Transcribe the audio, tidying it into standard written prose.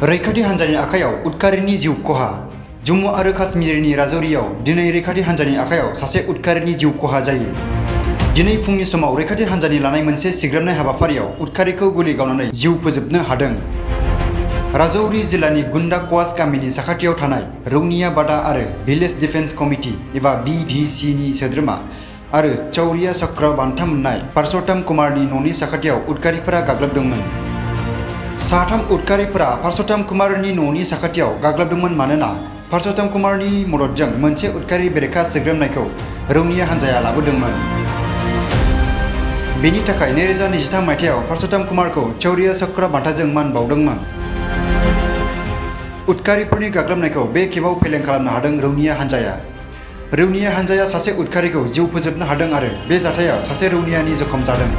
रैखाथि हान्जानि आखायाव उदखारिनि जिउ खहा। जम्मु आरो काश्मीरनि राजौरीआव दिनै रैखाथि हान्जानि आखायाव सासे उदखारिनि जिउ खहा जायो। दिनै फुंनि समाव रैखाथि हान्जानि लानाय मोनसे सिग्रोमनाय हाबाफारियाव उदखारिखौ गुलि गावनानै जिउ फोजोबनो हादों। राजौरी जिल्लानि गुन्डा क्वास गामिनि साखाथियाव थानाय रौनिया बादा आरो भिलेज डिफेन्स कमिटि एबा BDC नि सोद्रोमा आरो चौरिया चक्र बान्था मोननाय परशुराम कुमारनि न'नि साखाथियाव उदखारिफोरा गाग्लोबदोंमोन। साथाम उदखारिफोरा परशुराम कुमारनि न'नि साखाथियाव गाग्लोबदोंमोन मानोना परशुराम कुमारनि मददजों मोनसे उदखारि बेरेखा सोग्रोमनायखौ रौनिया हान्जाया लाबोदोंमोन। बेनि थाखाय 2023 मायथाइयाव परशुराम कुमारखौ चौरिया चक्र बान्थाजों मान बावदोंमोन। उदखारिफोरनि गाग्लोबनायखौ बे खेबाव फेलें खालामनो हादों रौनिया हान्जाया। रौनिया हान्जाया सासे उदखारिखौ जिउ फोजोबनो हादों आरो बे जाथायाव सासे रौनियानि जखम जादों।